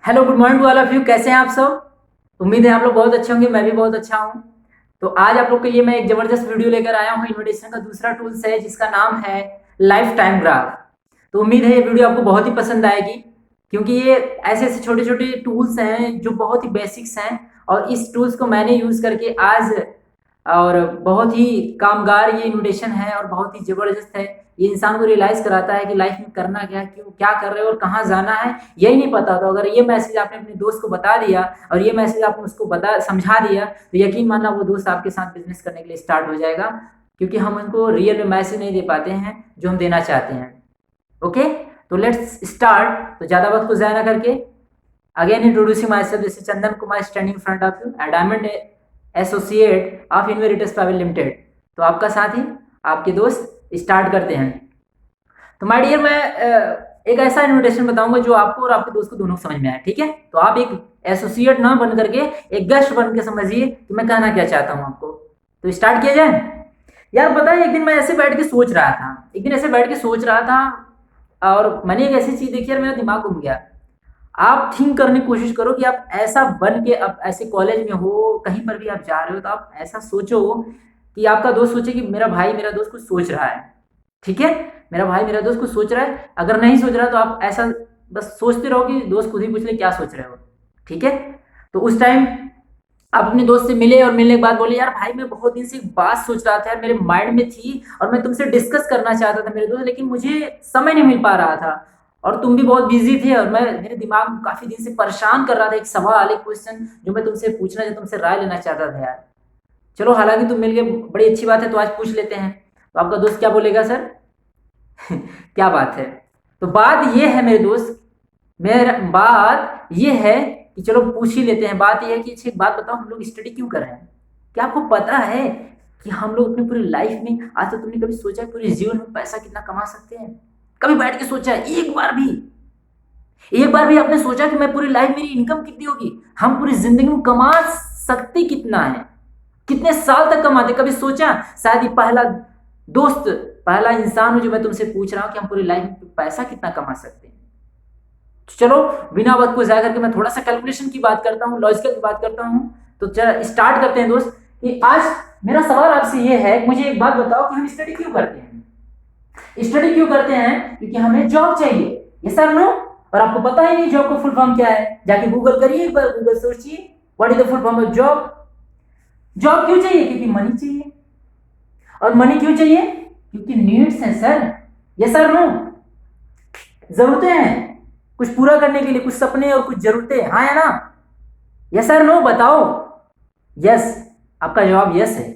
Hello, good morning to all of you. कैसे हैं आप सब? उम्मीद है आप लोग बहुत अच्छे होंगे। मैं भी बहुत अच्छा हूँ। तो आज आप लोग के लिए मैं एक जबरदस्त वीडियो लेकर आया हूँ। इन्विटेशन का दूसरा टूल्स है जिसका नाम है लाइफ टाइम ग्राफ। तो उम्मीद है ये वीडियो आपको बहुत ही पसंद आएगी, क्योंकि ये ऐसे ऐसे छोटे छोटे टूल्स हैं जो बहुत ही बेसिक्स हैं। और इस टूल्स को मैंने यूज़ करके आज और बहुत ही कामगार ये इन्विटेशन है और बहुत ही ज़बरदस्त है। ये इंसान को रियलाइज़ कराता है कि लाइफ में करना क्या है, क्यों क्या कर रहे हो और कहाँ जाना है, यही नहीं पता। तो अगर ये मैसेज आपने अपने दोस्त को बता दिया और ये मैसेज आपने उसको बता समझा दिया, तो यकीन मानना वो दोस्त आपके साथ बिजनेस करने के लिए स्टार्ट हो जाएगा, क्योंकि हम उनको रियल में मैसेज नहीं दे पाते हैं जो हम देना चाहते हैं। ओके, तो लेट्स स्टार्ट। तो ज़्यादा वक्त को ज़ाया ना करके, again introducing myself, this is Chandan Kumar standing in front of you, diamond associate of Inveritas private limited. तो आपका साथी, आपके दोस्त, स्टार्ट करते हैं। तो माय डियर, मैं एक ऐसा इन्विटेशन बताऊंगा जो आपको और आपके दोस्त को दोनों को समझ में आए। ठीक है? तो आप एक एसोसिएट ना बन करके एक गेस्ट बन के समझिए कि मैं कहना क्या चाहता हूँ आपको। तो स्टार्ट किया जाए। यार पता है, एक दिन मैं ऐसे बैठ के सोच रहा था, और मैंने एक ऐसी चीज देखी यार, मेरा दिमाग घूम गया। आप थिंक करने की कोशिश करो कि आप ऐसा बन के, अब ऐसे कॉलेज में हो, कहीं पर भी आप जा रहे हो, तो आप ऐसा सोचो कि आपका दोस्त सोचे कि मेरा भाई मेरा दोस्त कुछ सोच रहा है। ठीक है? मेरा भाई मेरा दोस्त कुछ सोच रहा है। अगर नहीं सोच रहा तो आप ऐसा बस सोचते रहो कि दोस्त खुद ही पूछ ले क्या सोच रहे हो। ठीक है? तो उस टाइम आप अपने दोस्त से मिले और मिलने के बाद बोले, यार भाई मैं बहुत दिन से एक बात सोच रहा था यार, मेरे माइंड में थी और मैं तुमसे डिस्कस करना चाहता था मेरे दोस्त, लेकिन मुझे समय नहीं मिल पा रहा था और तुम भी बहुत बिजी थे और मैं मेरे दिमाग में काफी दिन से परेशान कर रहा था एक सवाल, एक क्वेश्चन जो मैं तुमसे पूछना, जो तुमसे राय लेना चाहता था यार। चलो, हालांकि तुम मिल गए, बड़ी अच्छी बात है, तो आज पूछ लेते हैं। तो आपका दोस्त क्या बोलेगा? सर क्या बात है? तो बात ये है मेरे दोस्त, मेरा बात ये है कि चलो पूछ ही लेते हैं। बात ये है कि अच्छा एक बात बताओ, हम लोग स्टडी क्यों कर रहे हैं? क्या आपको पता है कि हम लोग अपनी पूरी लाइफ में, आज तक तुमने कभी सोचा है पूरे जीवन में पैसा कितना कमा सकते हैं? कभी बैठ के सोचा है? एक बार भी आपने सोचा कि मैं पूरी लाइफ मेरी इनकम कितनी होगी, हम पूरी जिंदगी में कमा सकते कितना है, कितने साल तक कमाते? कभी सोचा? शायद ये पहला दोस्त, पहला इंसान हो जो मैं तुमसे पूछ रहा हूं कि हम पूरी लाइफ में पैसा कितना कमा सकते हैं। तो चलो, बिना वक्त को जाया करके मैं थोड़ा सा कैलकुलेशन की बात करता हूँ, लॉजिकल की बात करता हूँ। तो चलो स्टार्ट करते हैं दोस्त। कि आज मेरा सवाल आपसे ये है, मुझे एक बात बताओ कि हम स्टडी क्यों करते हैं? स्टडी क्यों करते हैं? क्योंकि हमें जॉब चाहिए। ये सर नो? और आपको पता ही नहीं जॉब का फुल फॉर्म क्या है? जाके गूगल करिए, एक बार गूगल सोचिए, what is the full form of job. Job क्यों चाहिए? क्योंकि मनी चाहिए। और मनी क्यों चाहिए? क्योंकि नीड्स हैं सर। ये सर नो? जरूरतें हैं कुछ पूरा करने के लिए, कुछ सपने और कुछ जरूरतें, हाँ या ना? Yes sir no? बताओ। यस, आपका जवाब यस है।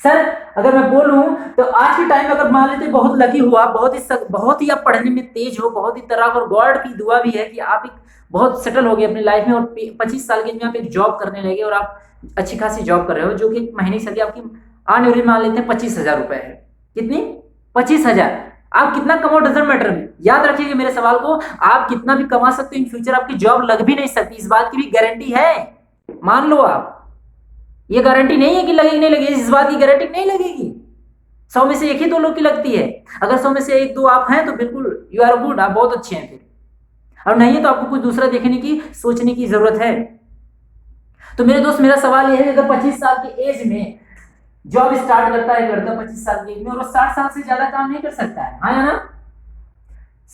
सर अगर मैं बोलूं तो आज के टाइम में, अगर मान लेते बहुत लकी हुआ, बहुत ही आप पढ़ने में तेज हो, बहुत ही तरह, और गॉड की दुआ भी है कि आप एक बहुत सेटल हो गए अपनी लाइफ में और 25 साल के में आप एक जॉब करने लगे और आप अच्छी खासी जॉब कर रहे हो, जो कि महीने की सैलरी आपकी ऑन एवरेज मान लेते हैं 25,000 रुपए है। कितनी? 25,000। आप कितना कमाओ डजंट मैटर। याद रखिएगा मेरे सवाल को, आप कितना भी कमा सकते हो, इन फ्यूचर आपकी जॉब लग भी नहीं सकती, इस बात की भी गारंटी है। मान लो आप, ये गारंटी नहीं है कि लगेगी नहीं लगेगी, इस बात की गारंटी नहीं लगेगी। 100 में से एक ही दो लोग की लगती है। अगर 100 में से एक दो आप हैं तो बिल्कुल यू आर गुड, आप बहुत अच्छे हैं। फिर और नहीं है तो आपको कुछ दूसरा देखने की, सोचने की जरूरत है। तो मेरे दोस्त, मेरा सवाल यह है, अगर 25 साल की एज में जॉब स्टार्ट करता है, करता 25 साल की एज में, और वो 60 साल से ज्यादा काम नहीं कर सकता है, हाँ या ना?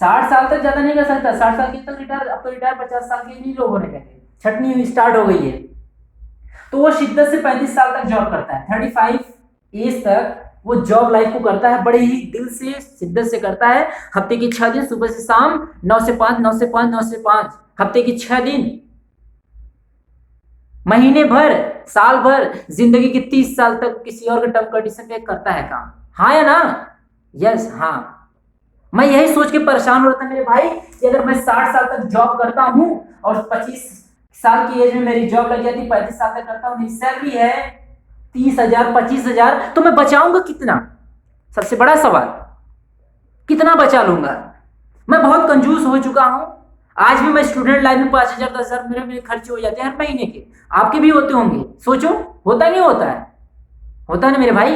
60 साल तक ज्यादा नहीं कर सकता। 60 साल के तक रिटायर, अब तो रिटायर 50 साल के नहीं लोग होने लगे, छटनी स्टार्ट हो गई है। तो वो शिद्दत से 35 साल तक जॉब करता है, 35 एज तक वो जॉब लाइफ को करता है, बड़े ही दिल से, शिद्दत से करता है। हफ्ते की 6 दिन, सुबह से शाम, 9 से 5, 9 से 5, 9 से 5, हफ्ते की 6 दिन, महीने भर, साल भर, जिंदगी के 30 साल तक किसी और के टर्म कंडीशन पे करता है काम, हाँ या ना? यस, हाँ। मैं यही सोच के परेशान हो रहा था मेरे भाई कि अगर मैं 60 साल तक जॉब करता हूं और 25 साल की एज में मेरी जॉब लग जाती, 35 साल तक करता हूं, मेरी सैलरी है 30,000, 25,000, तो मैं बचाऊंगा कितना? सबसे बड़ा सवाल, कितना बचा लूंगा? मैं बहुत कंजूस हो चुका हूं। आज भी मैं स्टूडेंट लाइफ में 5,000, 10,000 मेरे खर्चे हो जाते हैं हर महीने के। आपके भी होते होंगे, सोचो, होता नहीं होता है? होता है ना मेरे भाई?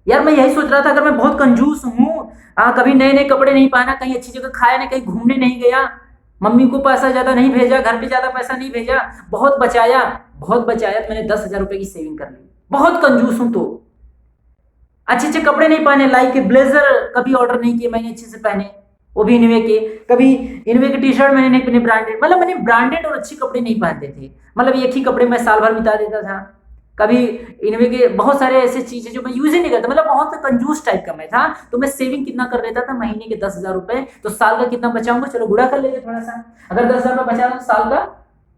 यार मैं यही सोच रहा था, अगर मैं बहुत कंजूस हूँ, कभी नए नए कपड़े नहीं पहना, कहीं अच्छी जगह खाया नहीं, कहीं घूमने नहीं गया, मम्मी को पैसा ज्यादा नहीं भेजा, घर पे ज्यादा पैसा नहीं भेजा, बहुत बचाया, बहुत बचाया तो मैंने 10,000 रुपए की सेविंग कर ली। बहुत कंजूस हूं। तो अच्छे अच्छे कपड़े नहीं पहने, लाइक ब्लेजर कभी ऑर्डर नहीं किए मैंने अच्छे से पहने, वो भी इनवे के। कभी इनवे के टी शर्ट मैंने नहीं पहने ब्रांडेड, मतलब मैंने ब्रांडेड और अच्छे कपड़े नहीं पहनते थे, मतलब एक ही कपड़े में साल भर बिता देता था। कभी इनवे के बहुत सारे ऐसे चीजें जो मैं यूज ही नहीं करता, मतलब बहुत कंजूस टाइप का मैं था। तो मैं सेविंग कितना कर लेता था, महीने के 10,000 रुपए, तो साल का कितना बचाऊंगा, चलो गुणा कर लेते थोड़ा सा। अगर 10,000 रुपए बचा तो साल का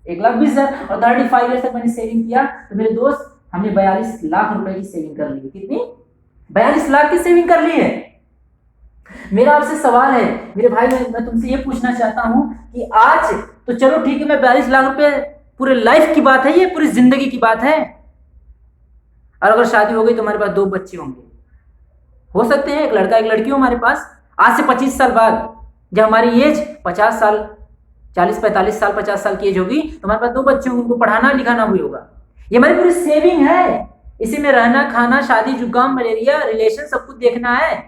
1,20,000, और 35 ईयर्स तक मैंने सेविंग किया तो मेरे दोस्त हमने 42 लाख रुपए की सेविंग कर ली। कितनी? 42 लाख की सेविंग कर ली है। मेरा आपसे सवाल है मेरे भाई, मैं तुमसे ये पूछना चाहता हूं कि आज तो चलो ठीक है, मैं 42 लाख रुपए, पूरे लाइफ की बात है ये, पूरी जिंदगी की बात है। और अगर शादी हो गई तो हमारे पास 2 बच्चे होंगे, हो सकते हैं एक लड़का एक लड़की हो हमारे पास। आज से 25 साल बाद जब हमारी एज 50 साल, 40-45 साल, 50 साल की एज होगी तो हमारे पास 2 बच्चे होंगे, उनको पढ़ाना लिखाना भी होगा। ये हमारी पूरी सेविंग है, इसी में रहना खाना, शादी जुकाम मलेरिया रिलेशन सब कुछ देखना है।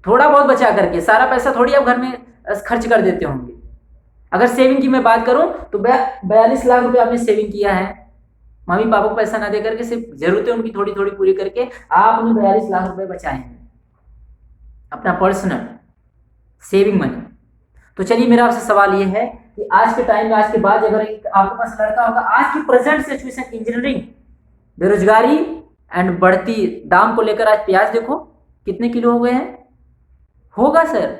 थोड़ा बहुत बचा करके, सारा पैसा थोड़ी आप घर में खर्च कर देते होंगे। अगर सेविंग की मैं बात करूं तो 42 लाख रुपए आपने सेविंग किया है, मम्मी पापा को पैसा ना दे करके, सिर्फ जरूरतें उनकी थोड़ी थोड़ी पूरी करके आपने 42 लाख रुपए बचाए हैं, अपना पर्सनल सेविंग मनी। तो चलिए मेरा आपसे सवाल ये है कि आज के टाइम में, आज के बाद अगर आपके पास लड़का होगा, आज की प्रेजेंट सिचुएशन, इंजीनियरिंग, बेरोजगारी एंड बढ़ती दाम को लेकर, आज प्याज देखो कितने किलो हो गए हैं। होगा सर,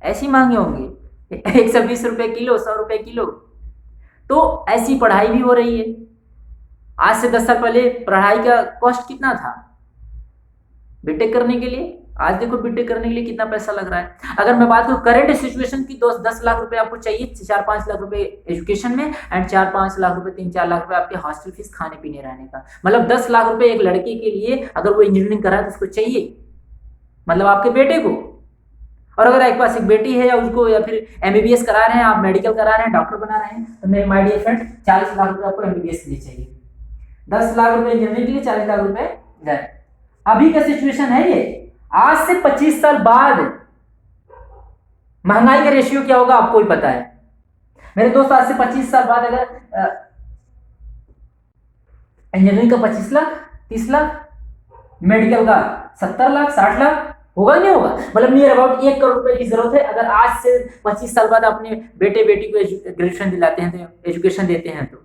ऐसी महंगे होंगे 120 रुपए किलो, 100 रुपए किलो। तो ऐसी पढ़ाई भी हो रही है। आज से 10 साल पहले पढ़ाई का कॉस्ट कितना था बीटेक करने के लिए, आज देखो बीटेक करने के लिए कितना पैसा लग रहा है। अगर मैं बात करूं करंट सिचुएशन की, 10 लाख रुपए आपको चाहिए, 4-5 लाख रुपए एजुकेशन में, एंड 4-5 लाख रुपए, 3-4 लाख रुपए आपके हॉस्टल फीस, खाने पीने रहने का, मतलब 10 लाख रुपए एक लड़के के लिए अगर वो इंजीनियरिंग कर रहा है तो उसको चाहिए, मतलब आपके बेटे को। और अगर आपके पास एक बेटी है या उसको, या फिर एमबीबीएस करा रहे हैं आप, मेडिकल करा रहे हैं, डॉक्टर बना रहे हैं, तो मेरे माय डियर फ्रेंड 40 लाख रुपए आपको एमबीबीएस के लिए चाहिए, 10 लाख रुपए इंजीनियरिंग के लिए, 40 लाख रुपए घर। अभी का सिचुएशन है ये। आज से 25 साल बाद महंगाई का रेशियो क्या होगा आपको ही पता है मेरे दोस्त। आज से 25 साल बाद अगर इंजीनियरिंग का 25 लाख, 30 लाख, मेडिकल का 70 लाख, 60 लाख होगा नहीं होगा, मतलब नियर अबाउट 1 करोड़ रुपए की जरूरत है। अगर आज से 25 साल बाद अपने बेटे बेटी को ग्रेजुएशन दिलाते हैं, तो एजुकेशन देते हैं तो।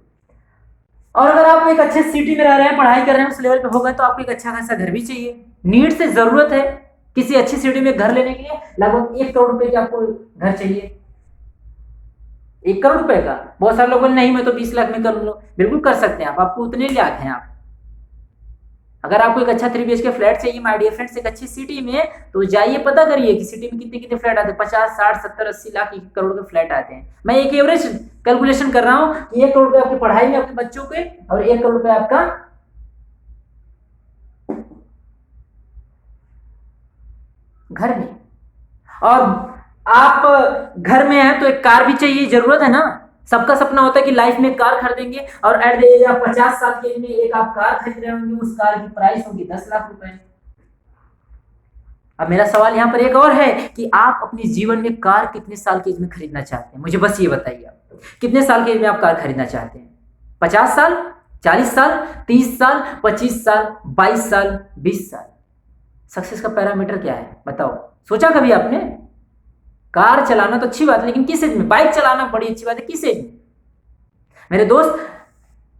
और अगर आप एक अच्छे सिटी में रह रहे हैं, पढ़ाई कर रहे हैं, उस लेवल पे होगा तो आपको एक अच्छा खासा घर भी चाहिए। नीड से जरूरत है किसी अच्छी सिटी में घर लेने के लिए, लगभग 1 करोड़ रुपए की आपको घर चाहिए। 1 करोड़ रुपए का, बहुत सारे लोग बोले नहीं मैं तो 20 लाख में कर लूँ, बिल्कुल कर सकते हैं आप, आपको उतने लाख हैं आप। अगर आपको एक अच्छा 3 BHK फ्लैट चाहिए माय डियर फ्रेंड्स एक अच्छी सिटी में, तो जाइए पता करिए कि सिटी में कितने कितने फ्लैट आते हैं। 50, 60, 70, 80 लाख, 1 करोड़ के फ्लैट आते हैं। मैं एक एवरेज कैलकुलेशन कर रहा हूं कि 1 करोड़ रुपए आपकी पढ़ाई में, आपके बच्चों के, और 1 करोड़ रुपए आपका घर में। और आप घर में हैं तो एक कार भी चाहिए, जरूरत है ना। सबका सपना होता है कि लाइफ में कार खरीदेंगे, और एट द एज आप 50 साल के एज में एक आप कार खरीद रहे होंगे, उस कार की प्राइस होगी 10 लाख रुपए। अब मेरा सवाल यहाँ पर एक और है कि आप अपने जीवन में कार कितने साल की एज में खरीदना चाहते हैं, मुझे बस ये बताइए। आप कितने साल की एज में आप कार खरीदना चाहते हैं? 50 साल, 40 साल, 30 साल, 25 साल, 22 साल, 20 साल? सक्सेस का पैरामीटर क्या है बताओ, सोचा कभी आपने? कार चलाना तो अच्छी बात है, लेकिन किस एज में? बाइक चलाना बड़ी अच्छी बात है, किस एज में? मेरे दोस्त,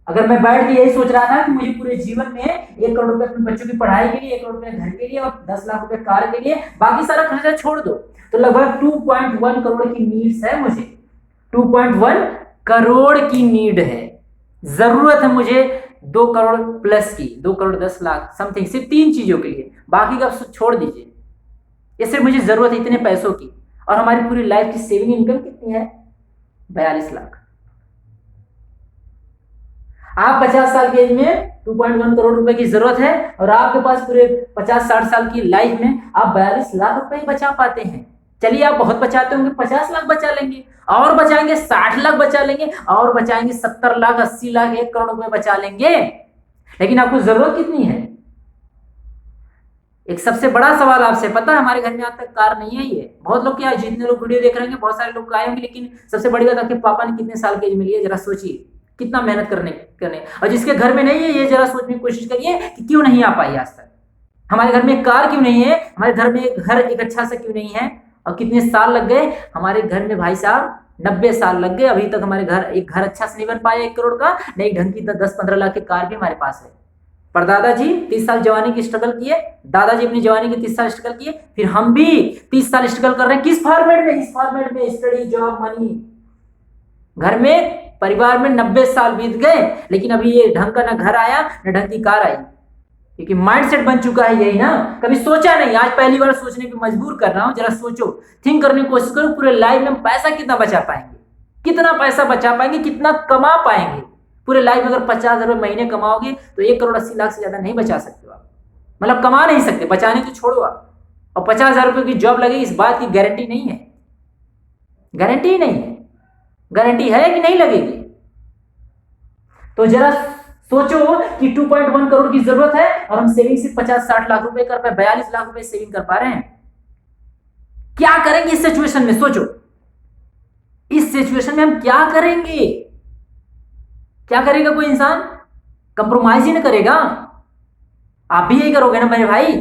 अगर मैं बैठ के यही सोच रहा था कि मुझे पूरे जीवन में 1 करोड़ रुपए अपने बच्चों की पढ़ाई के लिए, 1 करोड़ रुपए घर के लिए, और 10 लाख रुपए कार के लिए, बाकी सारा खर्चा छोड़ दो, तो लगभग 2.1 करोड़ की नीड्स है मुझे। 2.1 करोड़ की नीड है, जरूरत है मुझे 2 करोड़ प्लस की, 2 करोड़ 10 लाख समथिंग, सिर्फ 3 चीजों के लिए, बाकी का छोड़ दीजिए। ये सिर्फ मुझे जरूरत है इतने पैसों की। और हमारी पूरी लाइफ की सेविंग इनकम कितनी है? 42 लाख। आप 50 साल के एज में 2.1 करोड़ रुपए की जरूरत है, और आपके पास पूरे 50-60 साल की लाइफ में आप 42 लाख रुपए ही बचा पाते हैं। चलिए आप बहुत बचाते होंगे, 50 लाख बचा लेंगे, और बचाएंगे 60 लाख बचा लेंगे, और बचाएंगे 70 लाख, 80 लाख, 1 करोड़ रुपए बचा लेंगे। लेकिन आपको जरूरत कितनी है? एक सबसे बड़ा सवाल आपसे, पता है हमारे घर में आज तक कार नहीं आई है। बहुत लोग क्या, जितने लोग वीडियो देख रहे हैं बहुत सारे लोग आए होंगे, लेकिन सबसे बड़ी बात आपके पापा ने कितने साल की एज में लिया, जरा सोचिए कितना मेहनत करने। और जिसके घर में नहीं है ये जरा सोचने की कोशिश करिए कि क्यों नहीं आ पाई आज तक। हमारे घर में कार क्यों नहीं है, हमारे घर में घर एक अच्छा सा क्यों नहीं है, और कितने साल लग गए हमारे घर में भाई साहब, 90 साल लग गए अभी तक हमारे घर एक घर अच्छा से नहीं बन पाया 1 करोड़ का, नहीं ढंग की 10-15 लाख की कार भी हमारे पास है। परदादा जी 30 साल जवानी की स्ट्रगल किए, दादाजी अपनी जवानी के 30 साल स्ट्रगल किए, फिर हम भी 30 साल स्ट्रगल कर रहे हैं। किस फॉर्मेट में? इस फॉर्मेट में, स्टडी, जॉब, मनी। घर में परिवार में 90 साल बीत गए, लेकिन अभी ये ढंग का ना घर आया ना ढंग की कार आई, क्योंकि माइंडसेट बन चुका है यही ना। कभी सोचा नहीं, आज पहली बार सोचने पे मजबूर कर रहा हूं। जरा सोचो, थिंक करने की कोशिश करो, पूरे लाइफ में हम पैसा कितना बचा पाएंगे, कितना पैसा बचा पाएंगे, कितना कमा पाएंगे पूरे लाइफ में। अगर 50,000 रुपए महीने कमाओगे तो 1 करोड़ 80 लाख से ज्यादा नहीं बचा सकते आप, मतलब कमा नहीं सकते, बचाने तो छोड़ो आप। और 50,000 रुपए की जॉब लगेगी इस बात की गारंटी नहीं है, गारंटी ही नहीं है। गारंटी है कि नहीं लगेगी? तो जरा सोचो कि 2.1 करोड़ की जरूरत है और हम सेविंग सिर्फ 50-60 लाख रुपए कर पाए, 42 लाख रुपए सेविंग कर पा रहे हैं। क्या करेंगे इस सिचुएशन में? सोचो, इस सिचुएशन में हम क्या करेंगे? क्या करेगा कोई इंसान? कंप्रोमाइज ही ना करेगा। आप भी यही करोगे ना मेरे भाई।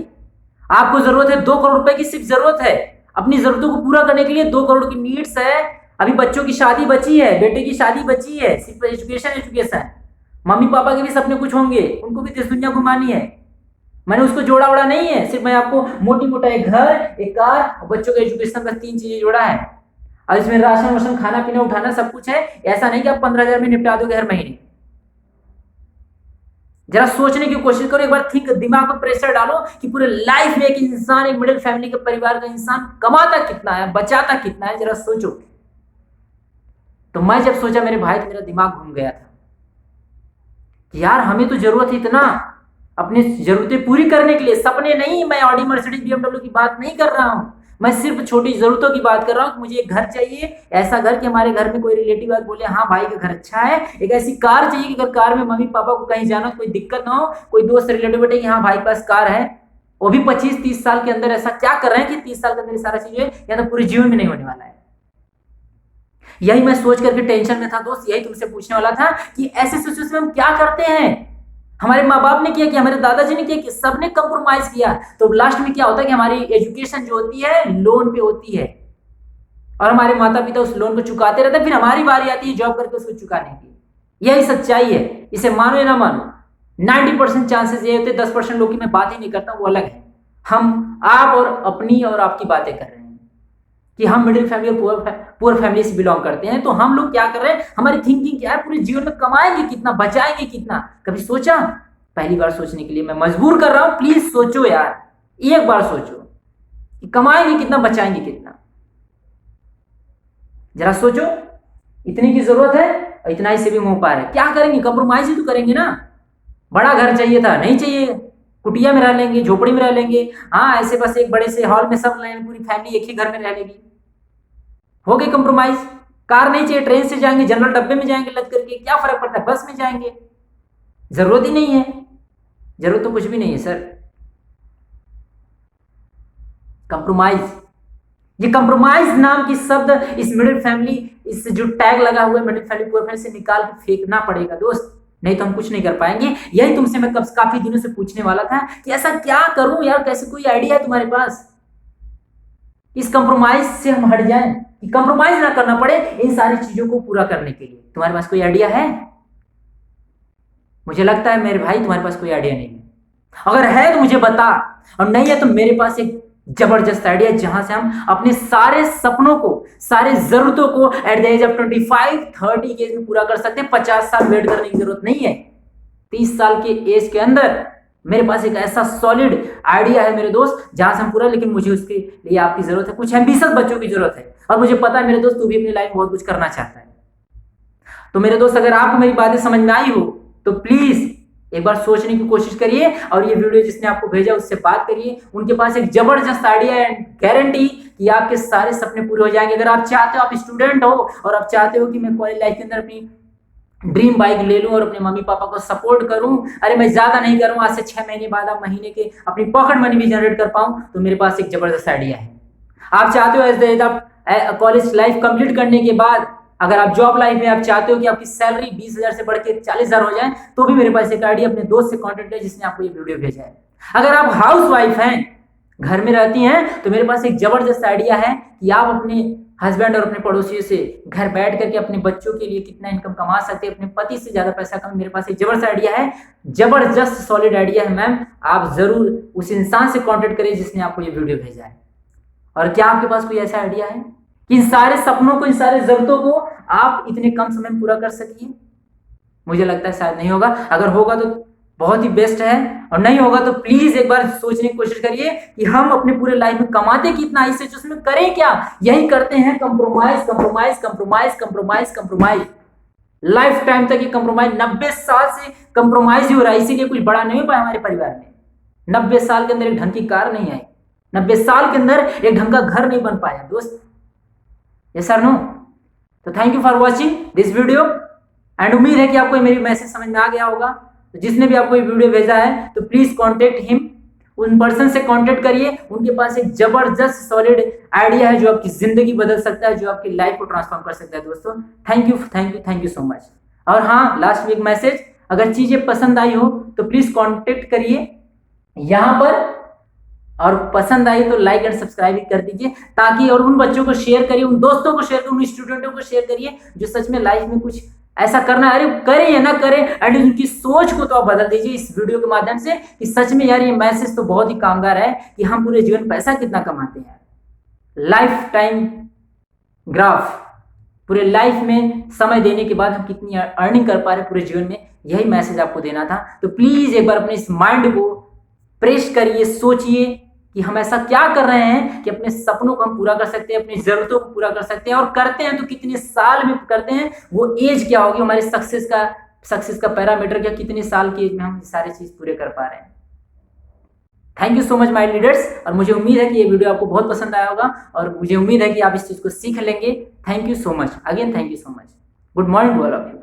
आपको जरूरत है 2 करोड़ रुपए की, सिर्फ जरूरत है अपनी जरूरतों को पूरा करने के लिए। 2 करोड़ की नीड्स है, अभी बच्चों की शादी बची है, बेटे की शादी बची है, सिर्फ एजुकेशन। मम्मी पापा के भी सपने कुछ होंगे, उनको भी देश दुनिया घुमानी है। मैंने उसको जोड़ा वड़ा नहीं है, सिर्फ मैं आपको मोटी मोटा एक घर, एक कार और बच्चों का एजुकेशन, बस 3 चीजें जोड़ा है। और इसमें राशन वाशन, खाना पीना, उठाना सब कुछ है। ऐसा नहीं कि आप 15,000 में निपटा दोगे हर महीने। जरा सोचने की कोशिश करो, एक बार थिंक, दिमाग पर प्रेशर डालो कि पूरे लाइफ में एक इंसान, एक मिडिल फैमिली के परिवार का इंसान कमाता कितना है, बचाता कितना है, जरा सोचो। तो मैं जब सोचा मेरे भाई, तो मेरा दिमाग घूम गया था कि यार हमें तो जरूरत है इतना अपनी जरूरतें पूरी करने के लिए, सपने नहीं। मैं ऑडी, मर्सिडीज, BMW की बात नहीं कर रहा हूं, मैं सिर्फ छोटी जरूरतों की बात कर रहा हूं कि मुझे एक घर चाहिए, ऐसा घर कि हमारे घर में कोई रिलेटिव आके बोले हाँ भाई का घर अच्छा है। एक ऐसी कार चाहिए कि अगर कार में मम्मी पापा को कहीं जाना तो कोई दिक्कत ना हो, कोई दोस्त रिलेटिव बोले कि हाँ भाई के पास कार है, वो भी 25-30 साल के अंदर। ऐसा क्या कर रहे हैं कि 30 साल के अंदर सारा चीजें, या तो पूरे जीवन में नहीं होने वाला है। यही मैं सोच करके टेंशन में था दोस्त, यही तुमसे पूछने वाला था कि ऐसे सिचुएशन में हम क्या करते हैं। हमारे माँ बाप ने किया कि हमारे दादाजी ने किया कि सबने कंप्रोमाइज किया, तो लास्ट में क्या होता है कि हमारी एजुकेशन जो होती है लोन पे होती है, और हमारे माता पिता उस लोन को चुकाते रहते हैं। फिर हमारी बारी आती है जॉब करके उसको चुकाने की। यही सच्चाई है, इसे मानो या ना मानो। 90% चांसेस ये होते हैं, 10% लोग की मैं बात ही नहीं करता, वो अलग है। हम, आप और अपनी और आपकी बातें कर रहे हैं कि हम मिडिल फैमिली और पुअर फैमिली से बिलोंग करते हैं। तो हम लोग क्या कर रहे हैं, हमारी थिंकिंग क्या है, पूरे जीवन में कमाएंगे कितना, बचाएंगे कितना। कभी सोचा? पहली बार सोचने के लिए मैं मजबूर कर रहा हूं, प्लीज सोचो यार, एक बार सोचो कि कमाएंगे कितना, बचाएंगे कितना। जरा सोचो, इतनी की जरूरत है और इतना ही सेविंग हो पा रहा है, क्या करेंगे? कंप्रोमाइज ही तो करेंगे ना। बड़ा घर चाहिए था, नहीं चाहिए, कुटिया में रह लेंगे, झोपड़ी में रह लेंगे। हाँ, ऐसे बस एक बड़े से हॉल में सब रहेंगे, पूरी फैमिली एक ही घर में रह लेगी, हो गई कंप्रोमाइज। कार नहीं चाहिए, ट्रेन से जाएंगे, जनरल डब्बे में जाएंगे लग करके, क्या फर्क पड़ता है, बस में जाएंगे, जरूरत ही नहीं है। जरूरत तो कुछ भी नहीं है सर। कंप्रोमाइज, ये कंप्रोमाइज नाम की शब्द इस मिडिल फैमिली, इस जो टैग लगा हुआ है मिडिल फैमिली पुअर फैमिली से निकाल के फेंकना पड़ेगा दोस्त, नहीं तो हम कुछ नहीं कर पाएंगे। यही तुमसे मैं काफी दिनों से पूछने वाला था कि ऐसा क्या करूं यार, कैसे, कोई आइडिया है तुम्हारे पास? इस कंप्रोमाइज से हम हट जाएं, कि कंप्रोमाइज ना करना पड़े इन सारी चीजों को पूरा करने के लिए। तुम्हारे पास कोई आइडिया है? मुझे लगता है मेरे भाई तुम्हारे पास कोई आइडिया नहीं है। अगर है तो मुझे बता, और नहीं है तो मेरे पास एक जबरदस्त आइडिया है, जहां से हम अपने सारे सपनों को, सारे जरूरतों को एट द एज ऑफ 25-30 की एज में पूरा कर सकते हैं। 50 साल वेट करने की जरूरत नहीं है। 30 साल के एज के अंदर मेरे पास एक ऐसा सॉलिड आइडिया है मेरे दोस्त, जहां से हम पूरा, लेकिन मुझे उसके लिए आपकी जरूरत है, कुछ एम्बिशियस बच्चों की जरूरत है। और मुझे पता है मेरे दोस्त, तू भी अपनी लाइफ में बहुत कुछ करना चाहता है। तो मेरे दोस्त, अगर आपको मेरी बातें समझ में आई हो तो प्लीज एक बार सोचने की कोशिश करिए, और ये वीडियो जिसने आपको भेजा उससे बात करिए। उनके पास एक जबरदस्त आइडिया है, गारंटी कि आपके सारे सपने पूरे हो जाएंगे। अगर आप चाहते हो, आप स्टूडेंट हो और आप चाहते हो कि मैं कॉलेज लाइफ के अंदर अपनी ड्रीम बाइक ले लूं और अपने मम्मी पापा को सपोर्ट करूं। अरे मैं ज्यादा नहीं करूं, आज से 6 महीने बाद आप महीने के अपनी पॉकेट मनी भी जनरेट कर पाऊं, तो मेरे पास एक जबरदस्त आइडिया है। आप चाहते हो एज आप कॉलेज लाइफ कंप्लीट करने के बाद अगर आप जॉब लाइफ में आप चाहते हो कि आपकी सैलरी 20,000 से बढ़ के 40,000 हो जाए, तो भी मेरे पास एक आइडिया, अपने दोस्त से कॉन्टेक्ट है जिसने आपको ये वीडियो भेजा है। अगर आप हाउस वाइफ हैं, घर में रहती हैं, तो मेरे पास एक जबरदस्त आइडिया है कि आप अपने हस्बैंड और अपने पड़ोसियों से घर बैठ करके अपने बच्चों के लिए कितना इनकम कमा सकते हैं, अपने पति से ज्यादा पैसा कमा। मेरे पास एक जबरदस्त आइडिया है, जबरदस्त सॉलिड आइडिया है मैम। आप जरूर उस इंसान से कॉन्टेक्ट करिए जिसने आपको ये वीडियो भेजा है। और क्या आपके पास कोई ऐसा आइडिया है कि इन सारे सपनों को, इन सारे जरूरतों को आप इतने कम समय में पूरा कर सकिए? मुझे लगता है शायद नहीं होगा। अगर होगा तो बहुत ही बेस्ट है, और नहीं होगा तो प्लीज एक बार सोचने की कोशिश करिए कि हम अपने पूरे लाइफ में कमाते कितना, इससे उसमें करें क्या। यही करते हैं, compromise compromise compromise compromise compromise. Life time तक ये कंप्रोमाइज, 90 साल से कंप्रोमाइज ही हो रहा है, इसीलिए कुछ बड़ा नहीं हो पाया हमारे परिवार में। 90 साल के अंदर एक ढंग की कार नहीं आई, 90 साल के अंदर एक ढंग का घर नहीं बन पाया दोस्त। Yes sir no? तो thank you for watching this video, and उम्मीद है कि आपको मेरी मैसेज समझ में आ गया होगा। तो जिसने भी आपको ये वीडियो भेजा है, तो प्लीज कॉन्टेक्ट हिम, उन पर्सन से कॉन्टेक्ट करिए। उनके पास एक जबरदस्त सॉलिड आइडिया है जो आपकी जिंदगी बदल सकता है, जो आपकी लाइफ को ट्रांसफॉर्म कर सकता है दोस्तों। Thank you thank you thank you so much. और हाँ, लास्ट में एक मैसेज, अगर चीजें पसंद आई हो तो प्लीज कॉन्टेक्ट करिए यहां पर, और पसंद आई तो लाइक एंड सब्सक्राइब कर दीजिए, ताकि और उन बच्चों को शेयर करिए, उन दोस्तों को शेयर करिए, उन स्टूडेंटों को शेयर करिए जो सच में लाइफ में कुछ ऐसा करना है। अरे करें या ना करें, एटलीस्ट उनकी सोच को तो आप बदल दीजिए इस वीडियो के माध्यम से, कि सच में यार ये मैसेज तो बहुत ही कामगार है कि हम पूरे जीवन पैसा कितना कमाते हैं। लाइफ टाइम ग्राफ, पूरे लाइफ में समय देने के बाद हम कितनी अर्निंग कर पा रहे हैं पूरे जीवन में, यही मैसेज आपको देना था। तो प्लीज एक बार अपने इस माइंड को प्रेस करिए, सोचिए कि हम ऐसा क्या कर रहे हैं कि अपने सपनों को हम पूरा कर सकते हैं, अपनी जरूरतों को पूरा कर सकते हैं, और करते हैं तो कितने साल में करते हैं, वो एज क्या होगी हमारे सक्सेस का पैरामीटर क्या, कितने साल की एज में हम सारी चीज पूरे कर पा रहे हैं। Thank you so much my leaders, और मुझे उम्मीद है कि ये वीडियो आपको बहुत पसंद आया होगा, और मुझे उम्मीद है कि आप इस चीज को सीख लेंगे। Thank you so much again, thank you so much. Good morning to all of you.